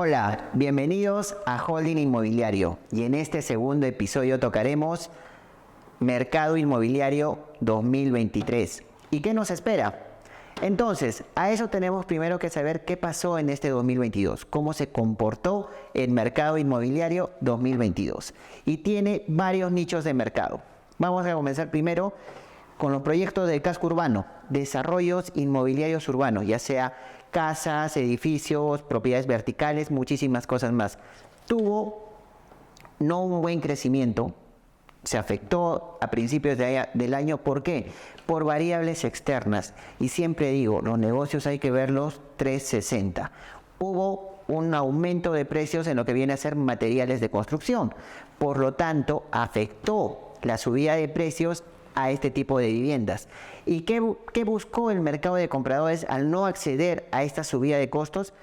Hola, bienvenidos a Holding Inmobiliario y en este segundo episodio tocaremos Mercado Inmobiliario 2023. ¿Y qué nos espera? Entonces, a eso tenemos primero que saber qué pasó en este 2022, cómo se comportó el mercado inmobiliario 2022. Y tiene varios nichos de mercado. Vamos a comenzar primero con los proyectos del casco urbano, desarrollos inmobiliarios urbanos, ya sea casas, edificios, propiedades verticales, muchísimas cosas más. Tuvo no un buen crecimiento, se afectó a principios del año. ¿Por qué? Por variables externas. Y siempre digo, los negocios hay que verlos 360. Hubo un aumento de precios en lo que viene a ser materiales de construcción. Por lo tanto, afectó la subida de precios a este tipo de viviendas. ¿Y qué buscó el mercado de compradores al no acceder a esta subida de costos?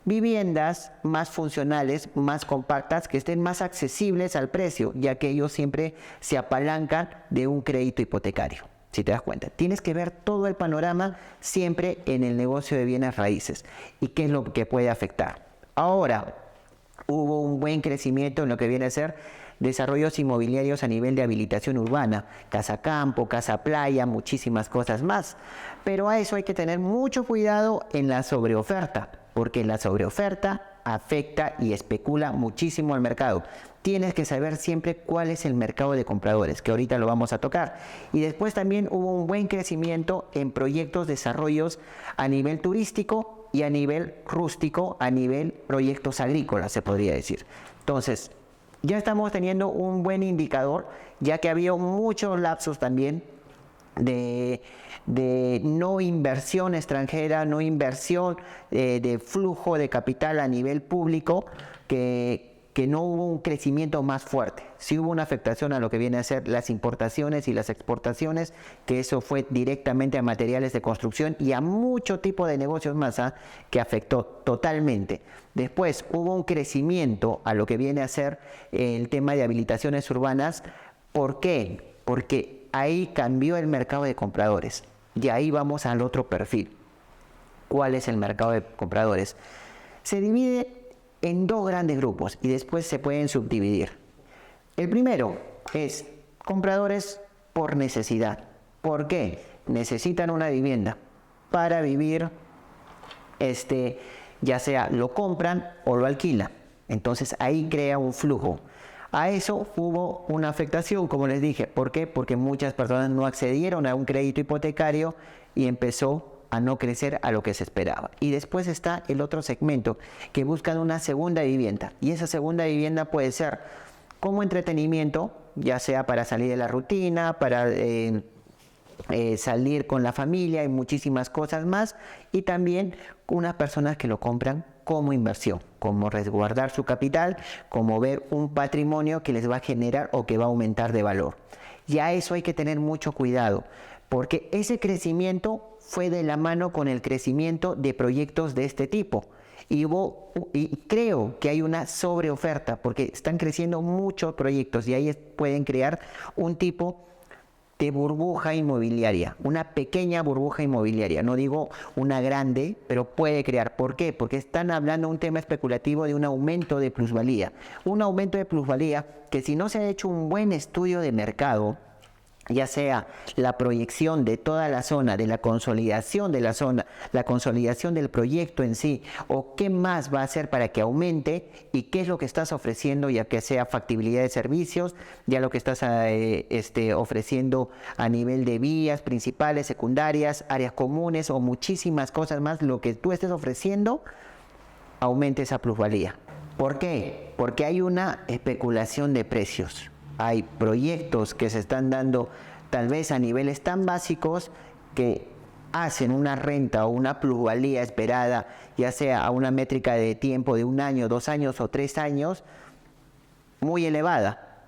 Viviendas más funcionales, más compactas, que estén más accesibles al precio, ya que ellos siempre se apalancan de un crédito hipotecario. Si te das cuenta, tienes que ver todo el panorama siempre en el negocio de bienes raíces y qué es lo que puede afectar. Ahora, hubo un buen crecimiento en lo que viene a ser desarrollos inmobiliarios a nivel de habilitación urbana, casa campo, casa playa, muchísimas cosas más. Pero a eso hay que tener mucho cuidado en la sobreoferta, porque la sobreoferta afecta y especula muchísimo al mercado. Tienes que saber siempre cuál es el mercado de compradores, que ahorita lo vamos a tocar. Y después también hubo un buen crecimiento en proyectos, desarrollos a nivel turístico y a nivel rústico, a nivel proyectos agrícolas, se podría decir. Entonces, ya estamos teniendo un buen indicador, ya que había muchos lapsos también de no inversión extranjera, no inversión de flujo de capital a nivel público, que no hubo un crecimiento más fuerte. Sí hubo una afectación a lo que viene a ser las importaciones y las exportaciones, que eso fue directamente a materiales de construcción y a mucho tipo de negocios más, que afectó totalmente. Después hubo un crecimiento a lo que viene a ser el tema de habilitaciones urbanas. ¿Por qué? Porque ahí cambió el mercado de compradores. Y ahí vamos al otro perfil. ¿Cuál es el mercado de compradores? Se divide en dos grandes grupos y después se pueden subdividir. El primero es compradores por necesidad. ¿Por qué? Necesitan una vivienda para vivir, ya sea lo compran o lo alquilan. Entonces ahí crea un flujo. A eso hubo una afectación, como les dije. ¿Por qué? Porque muchas personas no accedieron a un crédito hipotecario y empezó a no crecer a lo que se esperaba. Y después está el otro segmento, que buscan una segunda vivienda. Y esa segunda vivienda puede ser como entretenimiento, ya sea para salir de la rutina, para salir con la familia y muchísimas cosas más. Y también unas personas que lo compran como inversión, como resguardar su capital, como ver un patrimonio que les va a generar o que va a aumentar de valor. Y a eso hay que tener mucho cuidado, porque ese crecimiento fue de la mano con el crecimiento de proyectos de este tipo. Y creo que hay una sobreoferta, porque están creciendo muchos proyectos y ahí pueden crear un tipo de burbuja inmobiliaria, una pequeña burbuja inmobiliaria, no digo una grande, pero puede crear. ¿Por qué? Porque están hablando de un tema especulativo de un aumento de plusvalía. Un aumento de plusvalía que, si no se ha hecho un buen estudio de mercado, ya sea la proyección de toda la zona, de la consolidación de la zona, la consolidación del proyecto en sí, o qué más va a hacer para que aumente y qué es lo que estás ofreciendo, ya que sea factibilidad de servicios, ya lo que estás ofreciendo a nivel de vías principales, secundarias, áreas comunes o muchísimas cosas más, lo que tú estés ofreciendo, aumente esa plusvalía. ¿Por qué? Porque hay una especulación de precios. Hay proyectos que se están dando tal vez a niveles tan básicos que hacen una renta o una plusvalía esperada, ya sea a una métrica de tiempo de 1 año, 2 años o 3 años, muy elevada.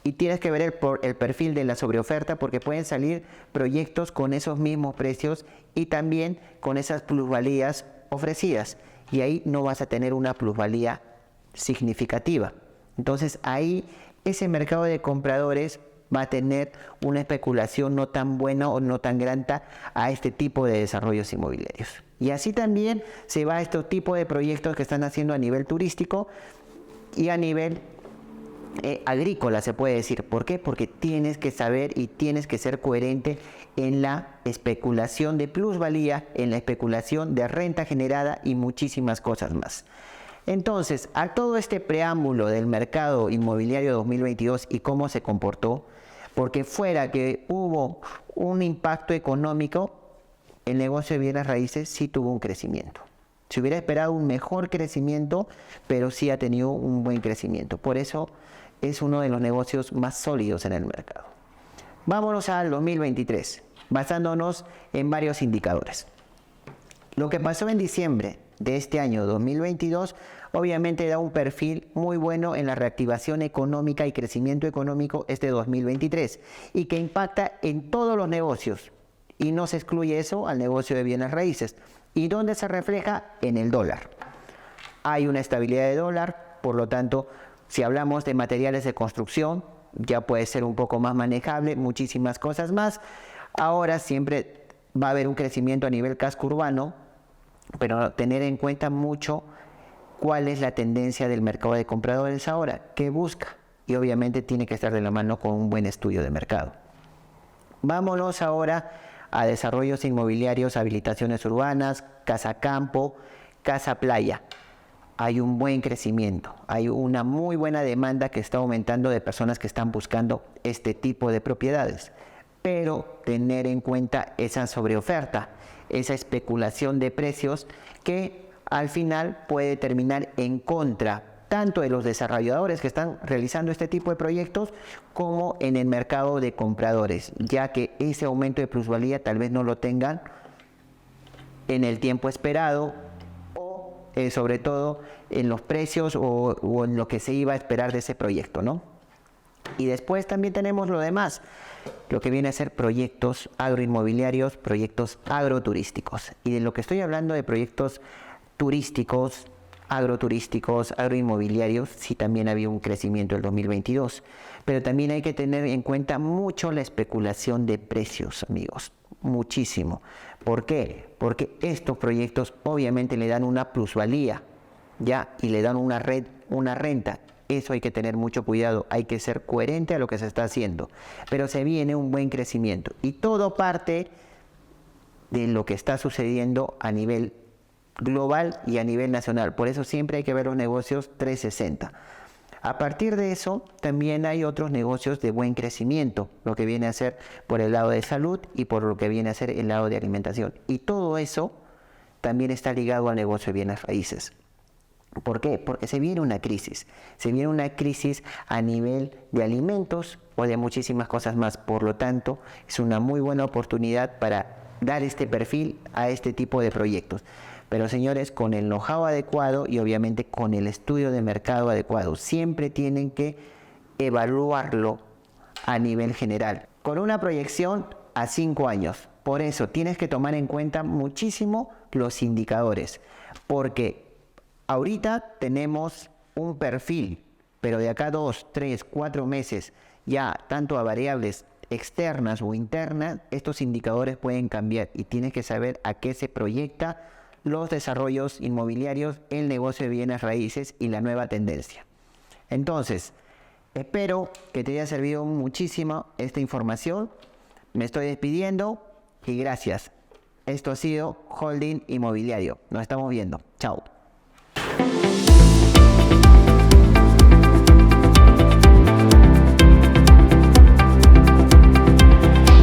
Y tienes que ver el perfil de la sobreoferta, porque pueden salir proyectos con esos mismos precios y también con esas plusvalías ofrecidas. Y ahí no vas a tener una plusvalía significativa. Entonces ahí ese mercado de compradores va a tener una especulación no tan buena o no tan grata a este tipo de desarrollos inmobiliarios. Y así también se va a estos tipos de proyectos que están haciendo a nivel turístico y a nivel agrícola, se puede decir. ¿Por qué? Porque tienes que saber y tienes que ser coherente en la especulación de plusvalía, en la especulación de renta generada y muchísimas cosas más. Entonces, a todo este preámbulo del mercado inmobiliario 2022 y cómo se comportó, porque fuera que hubo un impacto económico, el negocio de bienes raíces sí tuvo un crecimiento. Se hubiera esperado un mejor crecimiento, pero sí ha tenido un buen crecimiento. Por eso es uno de los negocios más sólidos en el mercado. Vámonos al 2023, basándonos en varios indicadores. Lo que pasó en diciembre de este año 2022 obviamente da un perfil muy bueno en la reactivación económica y crecimiento económico este 2023 y que impacta en todos los negocios y no se excluye eso al negocio de bienes raíces. ¿Y dónde se refleja? En el dólar. Hay una estabilidad de dólar, por lo tanto, si hablamos de materiales de construcción, ya puede ser un poco más manejable, muchísimas cosas más. Ahora siempre va a haber un crecimiento a nivel casco urbano, pero tener en cuenta mucho cuál es la tendencia del mercado de compradores ahora, qué busca, y obviamente tiene que estar de la mano con un buen estudio de mercado. Vámonos ahora a desarrollos inmobiliarios, habilitaciones urbanas, casa campo, casa playa. Hay un buen crecimiento, hay una muy buena demanda que está aumentando de personas que están buscando este tipo de propiedades, pero tener en cuenta esa sobreoferta, esa especulación de precios que al final puede terminar en contra tanto de los desarrolladores que están realizando este tipo de proyectos como en el mercado de compradores, ya que ese aumento de plusvalía tal vez no lo tengan en el tiempo esperado o sobre todo en los precios o en lo que se iba a esperar de ese proyecto, ¿no? Y después también tenemos lo demás, lo que viene a ser proyectos agroinmobiliarios, proyectos agroturísticos. Y de lo que estoy hablando de proyectos turísticos, agroinmobiliarios, sí también había un crecimiento en el 2022. Pero también hay que tener en cuenta mucho la especulación de precios, amigos. Muchísimo. ¿Por qué? Porque estos proyectos obviamente le dan una plusvalía, ¿ya? Y le dan una renta. Eso hay que tener mucho cuidado, hay que ser coherente a lo que se está haciendo. Pero se viene un buen crecimiento y todo parte de lo que está sucediendo a nivel global y a nivel nacional. Por eso siempre hay que ver los negocios 360. A partir de eso, también hay otros negocios de buen crecimiento, lo que viene a ser por el lado de salud y por lo que viene a ser el lado de alimentación. Y todo eso también está ligado al negocio de bienes raíces. ¿Por qué? Porque se viene una crisis a nivel de alimentos o de muchísimas cosas más. Por lo tanto, es una muy buena oportunidad para dar este perfil a este tipo de proyectos. Pero señores, con el know-how adecuado y obviamente con el estudio de mercado adecuado, siempre tienen que evaluarlo a nivel general, con una proyección a 5 años. Por eso tienes que tomar en cuenta muchísimo los indicadores, porque ahorita tenemos un perfil, pero de acá 2, 3, 4 meses, ya tanto a variables externas o internas, estos indicadores pueden cambiar y tienes que saber a qué se proyecta los desarrollos inmobiliarios, el negocio de bienes raíces y la nueva tendencia. Entonces, espero que te haya servido muchísimo esta información. Me estoy despidiendo y gracias. Esto ha sido Holding Inmobiliario. Nos estamos viendo. Chao.